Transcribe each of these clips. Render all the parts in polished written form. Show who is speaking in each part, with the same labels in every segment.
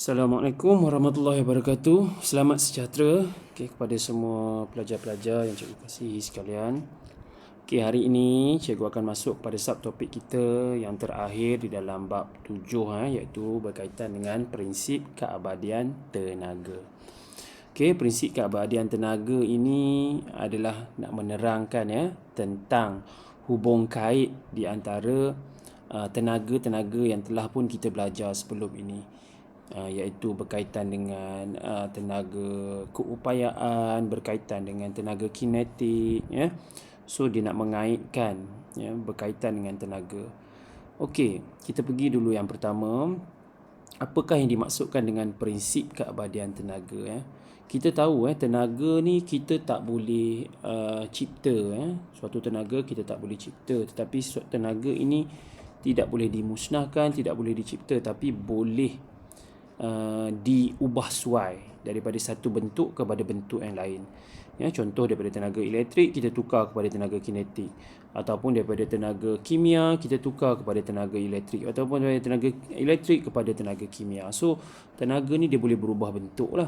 Speaker 1: Assalamualaikum warahmatullahi wabarakatuh. Selamat sejahtera kepada semua pelajar-pelajar yang cikgu kasihi sekalian. Hari ini cikgu akan masuk pada subtopik kita yang terakhir di dalam bab 7 iaitu berkaitan dengan prinsip keabadian tenaga. Prinsip keabadian tenaga ini adalah nak menerangkan tentang hubung kait di antara tenaga-tenaga yang telah pun kita belajar sebelum ini. Iaitu berkaitan dengan tenaga keupayaan, berkaitan dengan tenaga kinetik, So dia nak mengaitkan berkaitan dengan tenaga. Kita pergi dulu yang pertama. Apakah yang dimaksudkan dengan prinsip keabadian tenaga? Kita tahu tenaga ni kita tak boleh cipta. Suatu tenaga kita tak boleh cipta, tetapi suatu tenaga ini tidak boleh dimusnahkan, tidak boleh dicipta, tapi boleh diubah suai daripada satu bentuk kepada bentuk yang lain. Contoh daripada tenaga elektrik kita tukar kepada tenaga kinetik, ataupun daripada tenaga kimia kita tukar kepada tenaga elektrik, ataupun daripada tenaga elektrik kepada tenaga kimia. So tenaga ni dia boleh berubah bentuk lah.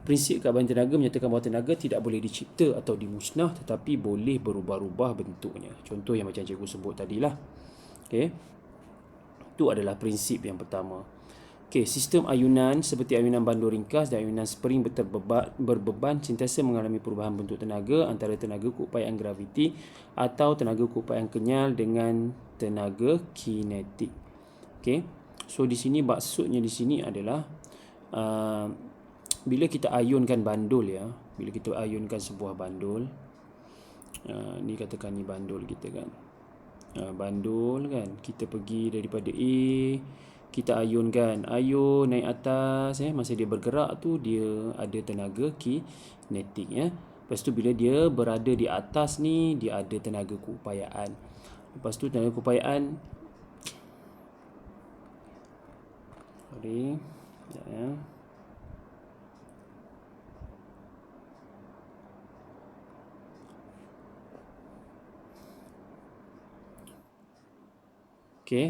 Speaker 1: Prinsip keabadian tenaga menyatakan bahawa tenaga tidak boleh dicipta atau dimusnah, tetapi boleh berubah-ubah bentuknya. Contoh yang macam cikgu sebut tadilah. Itu adalah prinsip yang pertama. Sistem ayunan seperti ayunan bandul ringkas dan ayunan spring berbeban sentiasa mengalami perubahan bentuk tenaga antara tenaga keupayaan graviti atau tenaga keupayaan kenyal dengan tenaga kinetik. So di sini maksudnya di sini adalah bila kita ayunkan bandul bila kita ayunkan sebuah bandul, ni katakan ni bandul kita kan. Bandul kan, kita pergi daripada A, kita ayunkan, ayun naik atas, masa dia bergerak tu dia ada tenaga kinetik. Lepas tu bila dia berada di atas ni, dia ada tenaga keupayaan. Lepas tu tenaga keupayaan,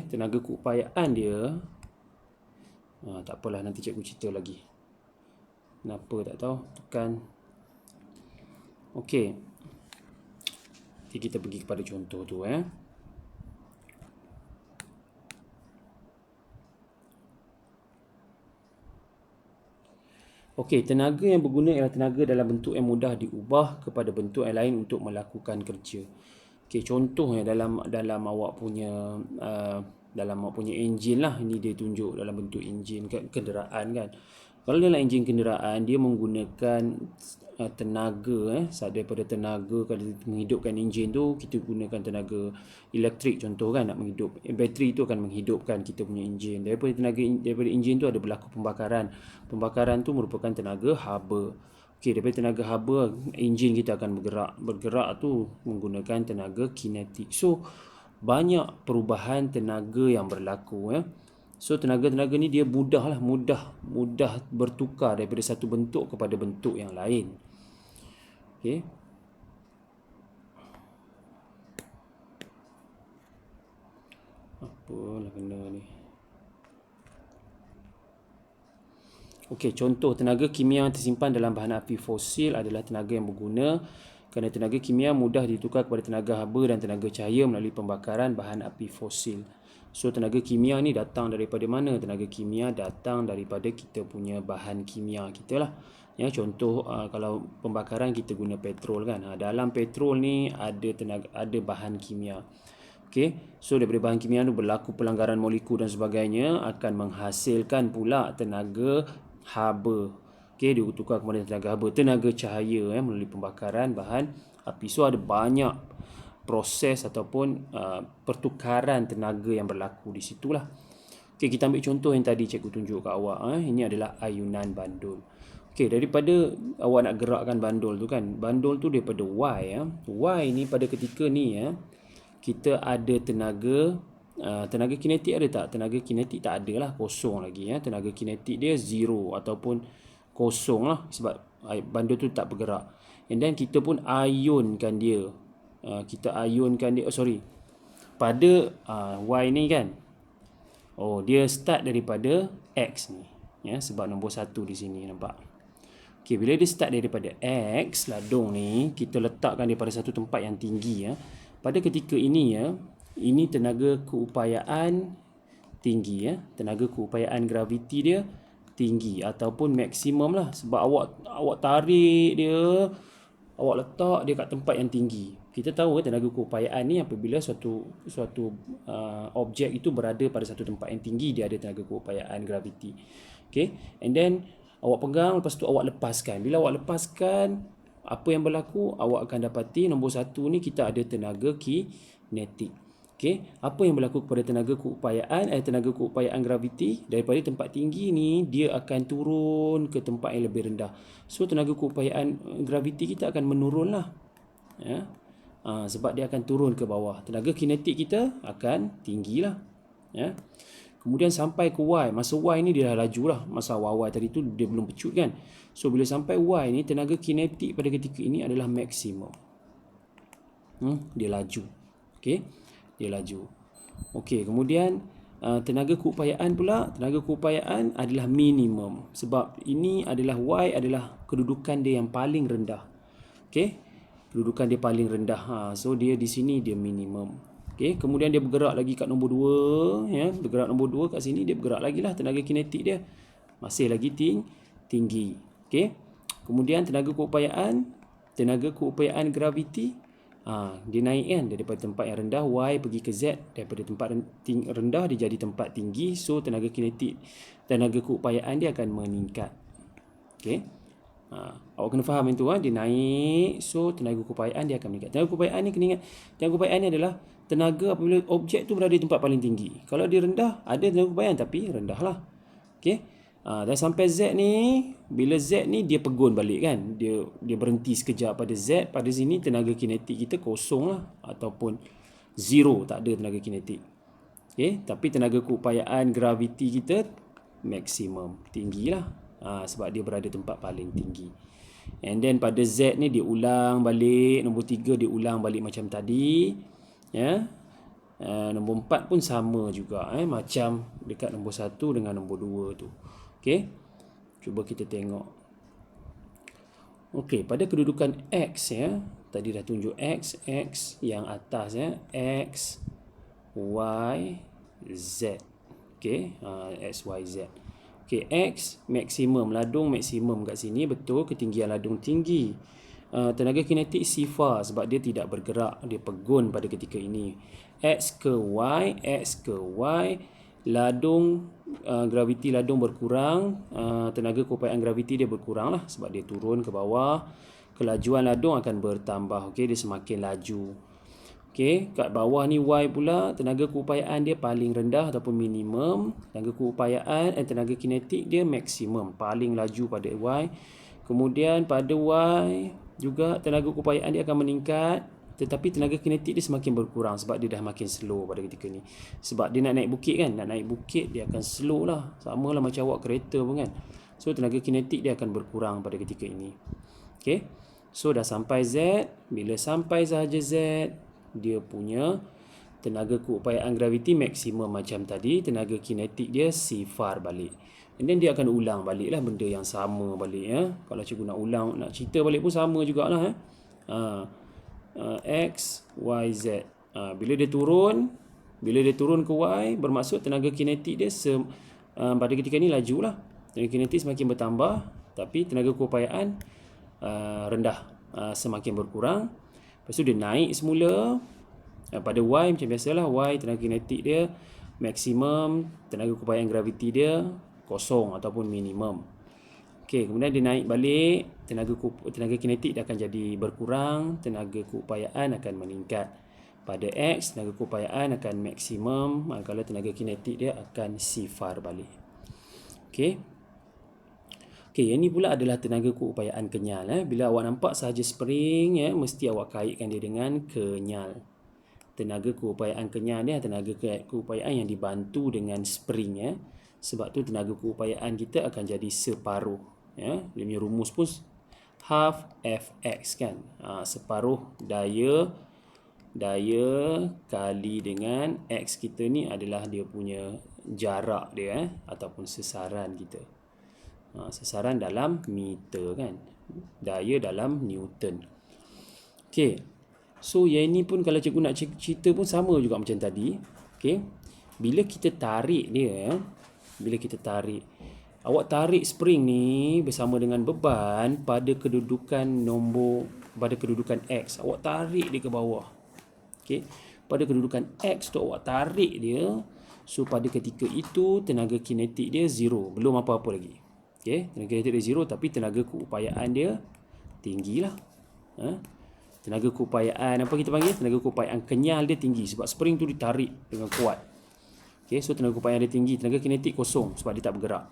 Speaker 1: tenaga keupayaan dia, tak apalah, nanti cikgu cerita lagi. Kenapa tak tahu, tekan. Nanti kita pergi kepada contoh tu. Tenaga yang berguna ialah tenaga dalam bentuk yang mudah diubah kepada bentuk yang lain untuk melakukan kerja. Contohnya dalam awak punya enjin lah. Ini dia tunjuk dalam bentuk enjin kenderaan kan. Kalau dalam enjin kenderaan dia menggunakan tenaga daripada tenaga. Kalau menghidupkan enjin tu kita gunakan tenaga elektrik contoh kan, nak menghidup bateri tu akan menghidupkan kita punya enjin. Daripada enjin tu ada berlaku pembakaran tu merupakan tenaga haba. Daripada tenaga haba enjin kita akan bergerak tu menggunakan tenaga kinetik. So banyak perubahan tenaga yang berlaku. So tenaga-tenaga ni dia mudah bertukar daripada satu bentuk kepada bentuk yang lain. Apalah kena ni. Contoh tenaga kimia yang tersimpan dalam bahan api fosil adalah tenaga yang berguna kerana tenaga kimia mudah ditukar kepada tenaga haba dan tenaga cahaya melalui pembakaran bahan api fosil. So tenaga kimia ni datang daripada mana? Tenaga kimia datang daripada kita punya bahan kimia kita lah. Contoh kalau pembakaran kita guna petrol kan. Dalam petrol ni ada bahan kimia. So daripada bahan kimia tu berlaku pelanggaran molekul dan sebagainya, akan menghasilkan pula tenaga haba. Dia tukar kepada tenaga haba, tenaga cahaya melalui pembakaran bahan api. So ada banyak proses ataupun pertukaran tenaga yang berlaku di situlah. Kita ambil contoh yang tadi cikgu tunjuk kat awak. Ini adalah ayunan bandul. Daripada awak nak gerakkan bandul tu kan, bandul tu daripada Y. Y ni pada ketika ni kita ada tenaga kinetik ada tak? Tenaga kinetik tak ada lah, kosong lagi. Tenaga kinetik dia zero ataupun kosong lah, sebab bandul tu tak bergerak. And then kita pun ayunkan dia. Pada Y ni kan, Oh, dia start daripada X ni. Ya, sebab nombor 1 di sini nampak. Okey, bila dia start daripada X, ladung ni, kita letakkan dia pada satu tempat yang tinggi. Ya. Pada ketika ini, ya, ini tenaga keupayaan tinggi. Ya. Tenaga keupayaan graviti dia tinggi ataupun maksimum lah. Sebab awak tarik dia, awak letak dia kat tempat yang tinggi. Kita tahu tenaga keupayaan ni apabila suatu objek itu berada pada satu tempat yang tinggi, dia ada tenaga keupayaan graviti. Okay, and then awak pegang, lepas tu awak lepaskan. Bila awak lepaskan, apa yang berlaku? Awak akan dapati nombor 1 ni kita ada tenaga kinetik. Okay, apa yang berlaku kepada tenaga keupayaan graviti? Daripada tempat tinggi ni, dia akan turun ke tempat yang lebih rendah. So tenaga keupayaan graviti kita akan menurun lah. Ya. Sebab dia akan turun ke bawah. Tenaga kinetik kita akan tinggi lah. Ya. Kemudian sampai ke Y. Masa Y ni dia dah laju lah. Masa awal-awal tadi tu dia belum pecut kan. So bila sampai Y ni, tenaga kinetik pada ketika ini adalah maksimum. Dia laju. Okay. Dia laju. Okey, kemudian tenaga keupayaan pula, tenaga keupayaan adalah minimum. Sebab ini adalah Y adalah kedudukan dia yang paling rendah. Okey. Kedudukan dia paling rendah. So dia di sini dia minimum. Okey, kemudian dia bergerak lagi kat nombor 2, ya. Bergerak nombor 2 kat sini, dia bergerak lagi lah tenaga kinetik dia. Masih lagi tinggi. Okey. Kemudian tenaga keupayaan graviti, dia naik kan daripada tempat yang rendah, Y pergi ke Z, daripada tempat rendah dia jadi tempat tinggi. So tenaga keupayaan dia akan meningkat. Okey. Awak kena faham itu. Dia naik, so tenaga keupayaan dia akan meningkat. Tenaga keupayaan ni kena ingat, tenaga keupayaan ni adalah tenaga apabila objek tu berada di tempat paling tinggi. Kalau dia rendah, ada tenaga keupayaan tapi rendah lah. Okay. Dan sampai Z ni, bila Z ni dia pegun balik kan, dia berhenti sekejap pada Z. Pada sini tenaga kinetik kita kosong lah, ataupun zero, tak ada tenaga kinetik. Okay. Tapi tenaga keupayaan graviti kita maksimum, tinggi lah. Sebab dia berada tempat paling tinggi. And then pada Z ni dia ulang balik. Nombor 3 dia ulang balik macam tadi. Ya. Nombor 4 pun sama juga. Macam dekat nombor 1 dengan nombor 2 tu. Okay. Cuba kita tengok. Okay, pada kedudukan X, ya. Tadi dah tunjuk X yang atas, ya. X, Y, Z. Okay. X, Y, Z. Okay, X maksimum, ladung maksimum kat sini, betul, ketinggian ladung tinggi. Tenaga kinetik sifar sebab dia tidak bergerak, dia pegun pada ketika ini. X ke Y, ladung graviti ladung berkurang, tenaga keupayaan graviti dia berkurang lah sebab dia turun ke bawah. Kelajuan ladung akan bertambah, okey, dia semakin laju. Okey, kat bawah ni Y pula, tenaga keupayaan dia paling rendah ataupun minimum. Tenaga kinetik dia maksimum, paling laju pada Y. Kemudian pada Y juga tenaga keupayaan dia akan meningkat, tetapi tenaga kinetik dia semakin berkurang sebab dia dah makin slow pada ketika ni. Sebab dia nak naik bukit kan, nak naik bukit dia akan slow lah. Sama lah macam awak kereta pun kan. So tenaga kinetik dia akan berkurang pada ketika ini. Okey. So dah sampai Z. Bila sampai sahaja Z, dia punya tenaga keupayaan graviti maksimum macam tadi, tenaga kinetik dia sifar balik. And then dia akan ulang balik lah benda yang sama balik, ya. Kalau cikgu nak ulang, nak cerita balik pun sama jugalah, ya. X, Y, Z. Bila dia turun ke Y, bermaksud tenaga kinetik dia pada ketika ni laju lah. Tenaga kinetik semakin bertambah, tapi tenaga keupayaan rendah, semakin berkurang. Lepas tu dia naik semula. Pada Y macam biasalah, Y tenaga kinetik dia maksimum, tenaga keupayaan graviti dia kosong ataupun minimum. Okey, kemudian dia naik balik, tenaga kinetik dia akan jadi berkurang, tenaga keupayaan akan meningkat. Pada X, tenaga keupayaan akan maksimum, manakala tenaga kinetik dia akan sifar balik. Okey. Okey, ini pula adalah tenaga keupayaan kenyal. Bila awak nampak sahaja spring, ya, mesti awak kaitkan dia dengan kenyal. Tenaga keupayaan kenyal ni tenaga keupayaan yang dibantu dengan spring, ya. Sebab tu tenaga keupayaan kita akan jadi separuh, ya. Dia punya rumus pun half Fx kan. Separuh daya kali dengan X kita ni adalah dia punya jarak dia ataupun sesaran kita. Sesaran dalam meter kan. Daya dalam Newton. Okey. So yang ini pun kalau cikgu nak cerita pun sama juga macam tadi. Okey. Bila kita tarik dia, bila kita tarik, awak tarik spring ni bersama dengan beban pada kedudukan X. Awak tarik dia ke bawah. Okey. Pada kedudukan X tu awak tarik dia. So pada ketika itu tenaga kinetik dia zero, belum apa-apa lagi. Okey, tenaga kinetik dia zero tapi tenaga keupayaan dia tinggilah. Tenaga keupayaan apa kita panggil? Tenaga keupayaan kenyal dia tinggi sebab spring tu ditarik dengan kuat. Okey, so tenaga keupayaan dia tinggi, tenaga kinetik kosong sebab dia tak bergerak.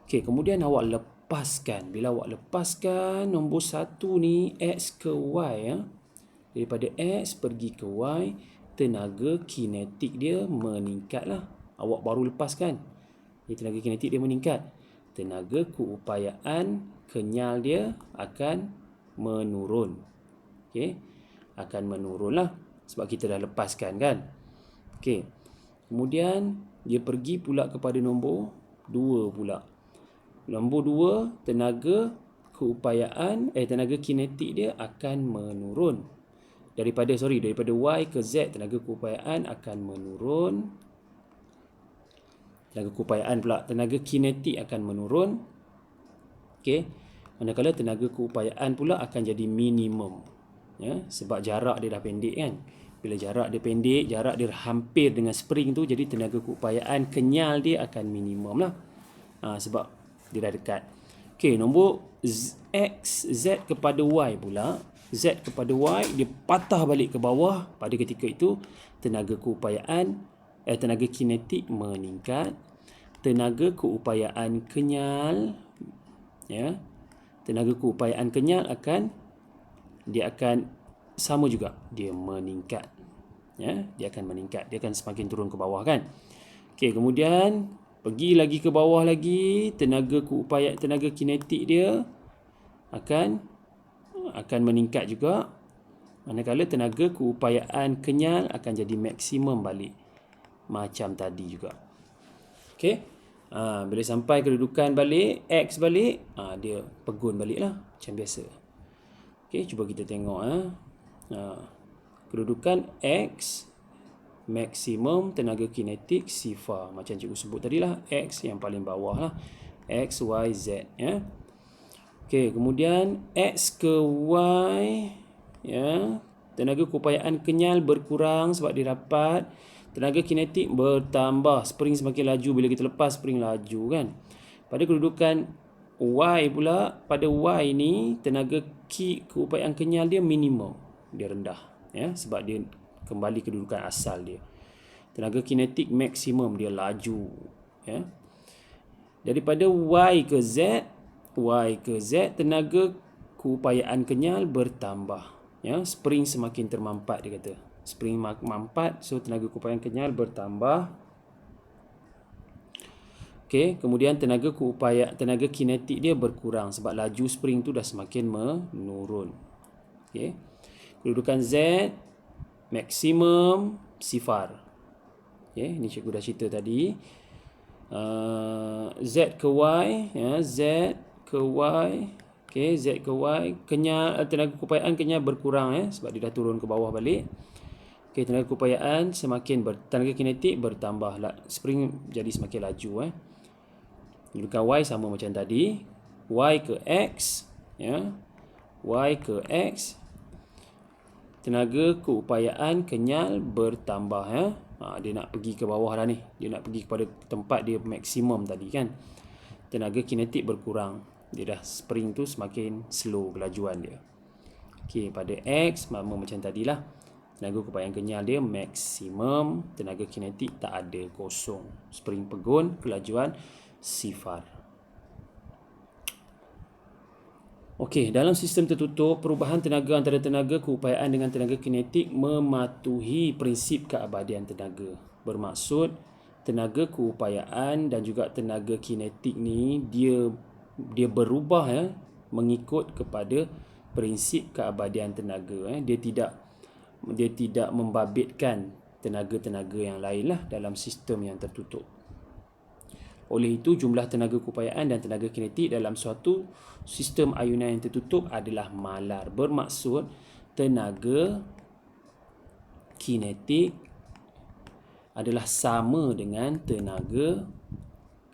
Speaker 1: Okey, kemudian awak lepaskan. Bila awak lepaskan nombor 1 ni X ke Y, daripada X pergi ke Y, tenaga kinetik dia meningkatlah. Awak baru lepaskan. Tenaga kinetik dia meningkat. Tenaga keupayaan kenyal dia akan menurun. Okey, akan menurunlah sebab kita dah lepaskan kan. Okey. Kemudian dia pergi pula kepada nombor 2 pula. Nombor 2, tenaga keupayaan tenaga kinetik dia akan menurun. Daripada Y ke Z, tenaga keupayaan akan menurun. Tenaga keupayaan pula, tenaga kinetik akan menurun. Okey. Manakala tenaga keupayaan pula akan jadi minimum. Sebab jarak dia dah pendek kan. Bila jarak dia pendek, jarak dia hampir dengan spring tu, jadi tenaga keupayaan kenyal dia akan minimum lah. Sebab dia dah dekat. Okey, nombor X, Z kepada Y pula. Z kepada Y, dia patah balik ke bawah. Pada ketika itu, tenaga keupayaan, tenaga kinetik meningkat. Tenaga keupayaan kenyal, tenaga keupayaan kenyal dia akan sama juga, dia meningkat. Dia akan meningkat, dia akan semakin turun ke bawah kan. Okey, kemudian pergi lagi ke bawah lagi, tenaga kinetik dia akan meningkat juga. Manakala tenaga keupayaan kenyal akan jadi maksimum balik macam tadi juga. Okey. Bila sampai kedudukan balik X balik, dia pegun baliklah macam biasa. Okey, cuba kita tengok kedudukan X maksimum tenaga kinetik sifar. Macam cikgu sebut tadilah, X yang paling bawah lah. X, Y, Z. Okey, kemudian X ke Y, tenaga keupayaan kenyal berkurang sebab dia dapat. Tenaga kinetik bertambah. Spring semakin laju. Bila kita lepas, spring laju kan. Pada kedudukan Y pula, pada Y ni tenaga keupayaan kenyal dia minimum, dia rendah sebab dia kembali kedudukan asal dia. Tenaga kinetik maksimum, dia laju Daripada Y ke Z, tenaga keupayaan kenyal bertambah. Spring semakin termampat, dia kata. Spring mampat, so tenaga keupayaan kenyal bertambah. Okey, kemudian tenaga kinetik dia berkurang sebab laju spring tu dah semakin menurun. Okey. Kedudukan Z maksimum sifar. Okey, ni cikgu dah cerita tadi. Z ke Y, Z ke Y. Okey, Z ke Y, tenaga keupayaan kenyal berkurang sebab dia dah turun ke bawah balik. Okey, tenaga keupayaan tenaga kinetik bertambah. Spring jadi semakin laju Kedudukan Y sama macam tadi. Y ke X, Y ke X, tenaga keupayaan kenyal bertambah dia nak pergi ke bawah dah ni. Dia nak pergi kepada tempat dia maksimum tadi kan. Tenaga kinetik berkurang. Dia dah spring tu semakin slow kelajuan dia. Okey, pada X sama macam tadilah. Tenaga keupayaan kenyal dia maksimum, tenaga kinetik tak ada, kosong. Spring pegun, kelajuan sifar. Okey, dalam sistem tertutup, perubahan tenaga antara tenaga keupayaan dengan tenaga kinetik mematuhi prinsip keabadian tenaga. Bermaksud, tenaga keupayaan dan juga tenaga kinetik ni dia berubah mengikut kepada prinsip keabadian tenaga. Dia tidak membabitkan tenaga-tenaga yang lain lah dalam sistem yang tertutup. Oleh itu, jumlah tenaga keupayaan dan tenaga kinetik dalam suatu sistem ayunan yang tertutup adalah malar. Bermaksud tenaga kinetik adalah sama dengan tenaga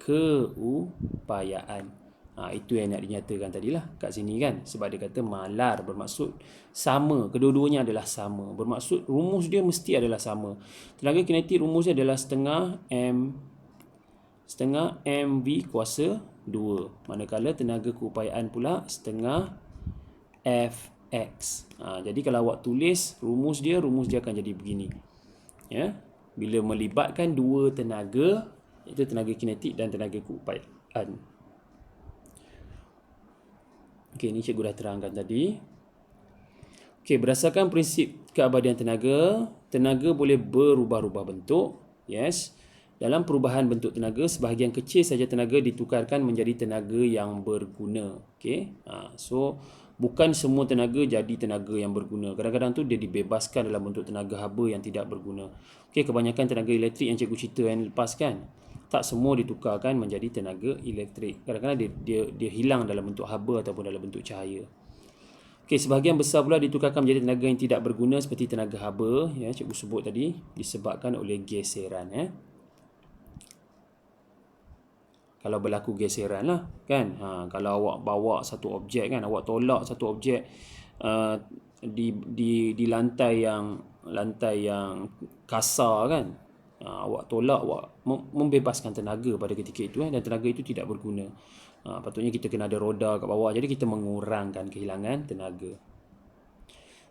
Speaker 1: keupayaan. Itu yang nak dinyatakan tadilah kat sini kan. Sebab dia kata malar bermaksud sama. Kedua-duanya adalah sama. Bermaksud rumus dia mesti adalah sama. Tenaga kinetik rumusnya adalah setengah mv kuasa 2. Manakala tenaga keupayaan pula setengah fx. Jadi kalau awak tulis rumus dia akan jadi begini. Ya. Bila melibatkan dua tenaga, iaitu tenaga kinetik dan tenaga keupayaan. Okey, ini cikgu dah terangkan tadi. Okey, berdasarkan prinsip keabadian tenaga, tenaga boleh berubah-ubah bentuk. Yes. Dalam perubahan bentuk tenaga, sebahagian kecil saja tenaga ditukarkan menjadi tenaga yang berguna. Okey. So bukan semua tenaga jadi tenaga yang berguna. Kadang-kadang tu dia dibebaskan dalam bentuk tenaga haba yang tidak berguna. Okey, kebanyakan tenaga elektrik yang cikgu cerita yang lepas kan, tak semua ditukarkan menjadi tenaga elektrik. Kadang-kadang dia hilang dalam bentuk haba ataupun dalam bentuk cahaya. Okey, sebahagian besar pula ditukarkan menjadi tenaga yang tidak berguna seperti tenaga haba, ya, cikgu sebut tadi, disebabkan oleh geseran. Kalau berlaku geseran lah kan. Kalau awak bawa satu objek kan, awak tolak satu objek di lantai yang kasar kan, awak tolak, awak membebaskan tenaga pada ketika itu dan tenaga itu tidak berguna. Patutnya kita kena ada roda kat bawah, jadi kita mengurangkan kehilangan tenaga.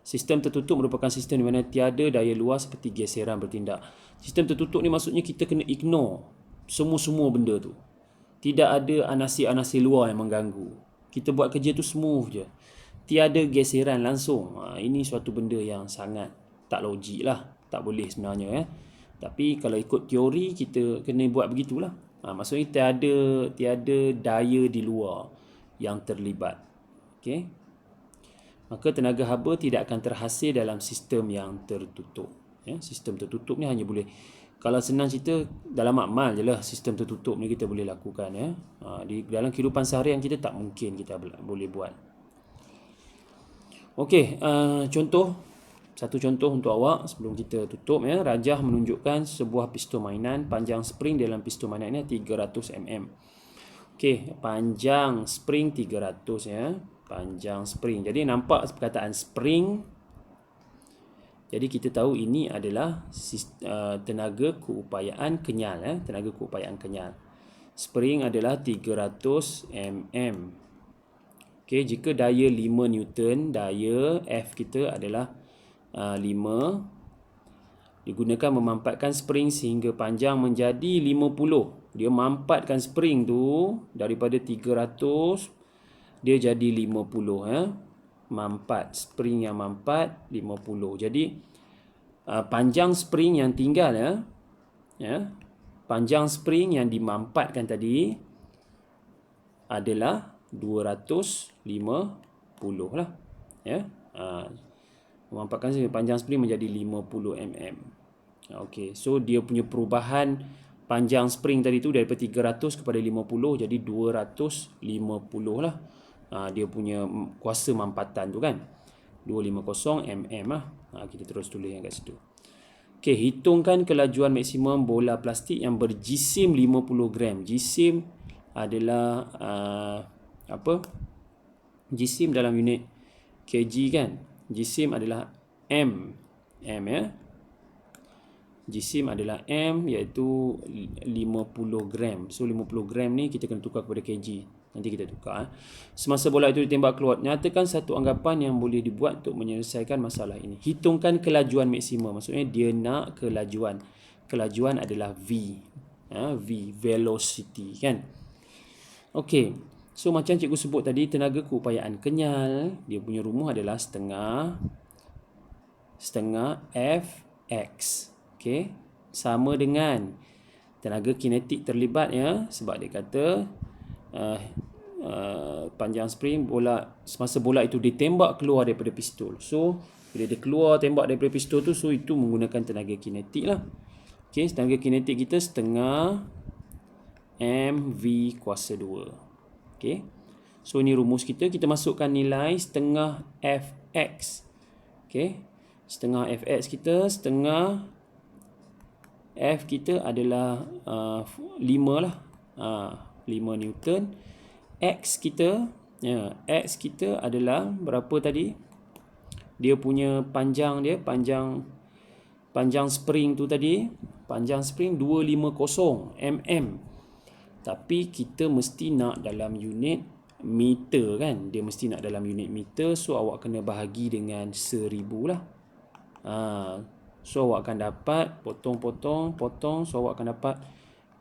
Speaker 1: Sistem tertutup merupakan sistem di mana tiada daya luar seperti geseran bertindak. Sistem tertutup ni maksudnya kita kena ignore semua benda tu. Tidak ada anasi-anasi luar yang mengganggu. Kita buat kerja tu smooth je. Tiada geseran langsung. Ini suatu benda yang sangat tak logik lah. Tak boleh sebenarnya. Tapi kalau ikut teori, kita kena buat begitulah. Maksudnya tiada daya di luar yang terlibat. Okay? Maka tenaga haba tidak akan terhasil dalam sistem yang tertutup. Sistem tertutup ni hanya boleh, kalau senang cerita, dalam amal je lah sistem tertutup ni kita boleh lakukan. Di dalam kehidupan seharian kita tak mungkin kita boleh buat. Okey, satu contoh untuk awak sebelum kita tutup. Rajah menunjukkan sebuah pistol mainan. Panjang spring dalam pistol mainan ini 300 mm. Okey, panjang spring 300 panjang spring. Jadi nampak perkataan spring. Jadi kita tahu ini adalah tenaga keupayaan kenyal. Tenaga keupayaan kenyal. Spring adalah 300 mm. Okey, jika daya 5 Newton, daya F kita adalah 5. Digunakan memampatkan spring sehingga panjang menjadi 50. Dia mampatkan spring tu daripada 300, dia jadi 50. Mampat, spring yang mampat 50. Jadi panjang spring yang tinggal panjang spring yang dimampatkan tadi adalah 250 lah. Memampatkan panjang spring menjadi 50 mm. Okey, so dia punya perubahan panjang spring tadi tu daripada 300 kepada 50 jadi 250 lah. Dia punya kuasa mampatan tu kan, 250 mm lah. Kita terus tulis yang kat situ. Okey, hitungkan kelajuan maksimum bola plastik yang berjisim 50 gram. Jisim adalah jisim dalam unit kg kan. Jisim adalah m Jisim adalah m, iaitu 50 gram. So 50 gram ni kita kena tukar kepada kg. Nanti kita tukar. Semasa bola itu ditembak keluar, nyatakan satu anggapan yang boleh dibuat untuk menyelesaikan masalah ini. Hitungkan kelajuan maksimum. Maksudnya dia nak kelajuan. Kelajuan adalah V. V, velocity kan. Okey. So macam cikgu sebut tadi, tenaga keupayaan kenyal, dia punya rumus adalah setengah Fx. Okey. Sama dengan tenaga kinetik terlibat sebab dia kata panjang spring semasa bola itu ditembak keluar daripada pistol. So bila dia keluar tembak daripada pistol tu, so itu menggunakan tenaga kinetik lah. Okey, tenaga kinetik kita setengah M V kuasa 2. Okay. So ini rumus kita. Kita masukkan nilai setengah Fx. Okay. Setengah Fx kita, setengah F kita adalah 5 lah. 5 Newton. X kita, X kita adalah berapa tadi? Dia punya panjang dia, panjang spring tu tadi, panjang spring 250 mm. Tapi kita mesti nak dalam unit meter kan. Dia mesti nak dalam unit meter. So awak kena bahagi dengan 1000 lah. So awak akan dapat potong. So awak akan dapat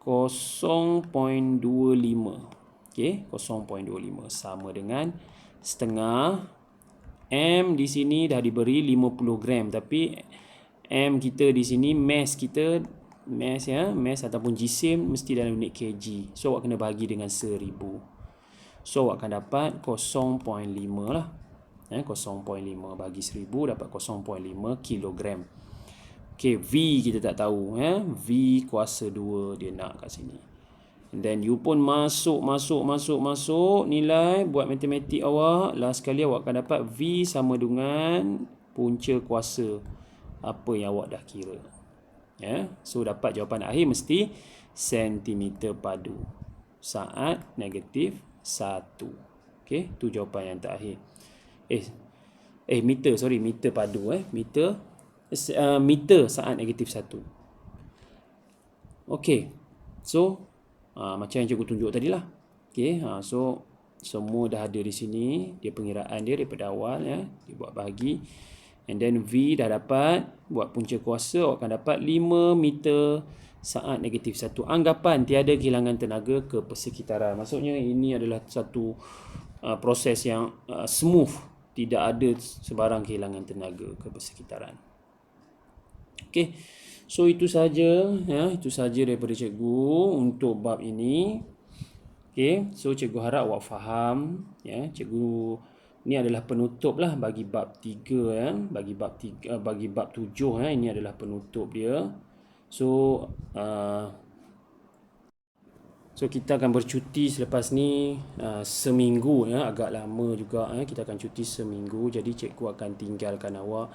Speaker 1: 0.25. Okay, 0.25 sama dengan setengah. M di sini dah diberi 50 gram. Tapi M kita di sini, mass kita, mass ataupun jisim mesti dalam unit kg. So awak kena bahagi dengan 1000. So awak akan dapat 0.5 lah. 0.5 bagi 1000 dapat 0.5 kilogram. Okay, V kita tak tahu. V kuasa 2 dia nak kat sini. And then you pun masuk nilai, buat matematik awak. Last sekali awak akan dapat V sama dengan punca kuasa apa yang awak dah kira. So dapat jawapan akhir mesti sentimeter padu saat -1. Okay, tu jawapan yang terakhir. Meter padu. Meter saat -1. Okay, so macam yang cikgu tunjuk tadi lah. Okay, so semua dah ada di sini. Dia pengiraan dia daripada awal, dia buat bahagi. And then V dah dapat. Buat punca kuasa, awak akan dapat 5 meter saat -1. Anggapan tiada kehilangan tenaga ke persekitaran. Maksudnya ini adalah satu proses yang smooth. Tidak ada sebarang kehilangan tenaga ke persekitaran. Okay, so itu saja, itu saja daripada cikgu untuk bab ini. Okay, so cikgu harap awak faham. Cikgu ni adalah penutup lah bagi bab 3, bagi bab 7, ini adalah penutup dia. So kita akan bercuti selepas ni seminggu, agak lama juga. Kita akan cuti seminggu. Jadi cikgu akan tinggalkan awak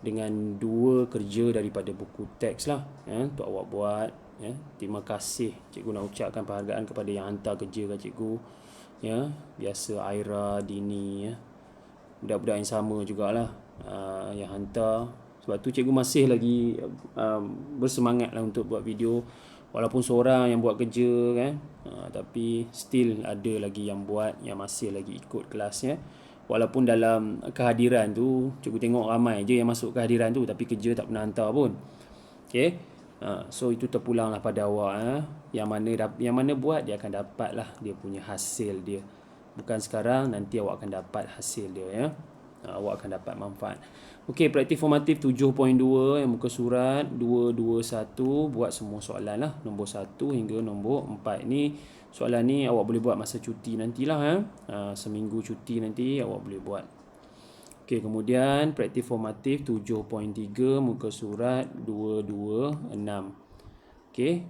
Speaker 1: dengan 2 kerja daripada buku teks lah, untuk awak buat. Terima kasih. Cikgu nak ucapkan penghargaan kepada yang hantar kerja kat cikgu. Biasa Aira, Dini, budak-budak yang sama jugalah yang hantar. Sebab tu cikgu masih lagi bersemangat lah untuk buat video. Walaupun seorang yang buat kerja kan, tapi still ada lagi yang buat, yang masih lagi ikut kelasnya. Walaupun dalam kehadiran tu cikgu tengok ramai je yang masuk kehadiran tu, tapi kerja tak pernah hantar pun. Okay, so itu terpulanglah pada awak. Yang mana buat, dia akan dapat lah dia punya hasil dia. Bukan sekarang, nanti awak akan dapat hasil dia. Awak akan dapat manfaat. Okey, praktik formatif 7.2 yang muka surat 221, buat semua soalan lah, nombor 1 hingga nombor 4. Ni soalan ni awak boleh buat masa cuti nantilah. Seminggu cuti nanti awak boleh buat. Okey, kemudian praktik formatif 7.3 muka surat 226. Okey,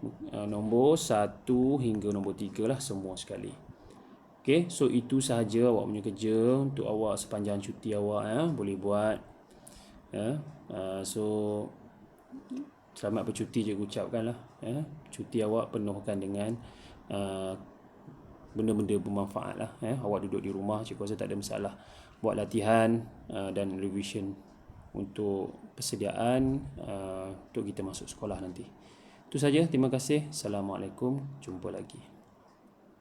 Speaker 1: nombor 1 hingga nombor 3 lah semua sekali. Okay, so itu sahaja awak punya kerja untuk awak sepanjang cuti awak. Boleh buat. So selamat bercuti cikgu ucapkan lah. Cuti awak penuhkan dengan benda-benda bermanfaat lah. Awak duduk di rumah, cikgu rasa tak ada masalah. Buat latihan dan revision untuk persediaan untuk kita masuk sekolah nanti. Itu saja. Terima kasih. Assalamualaikum. Jumpa lagi.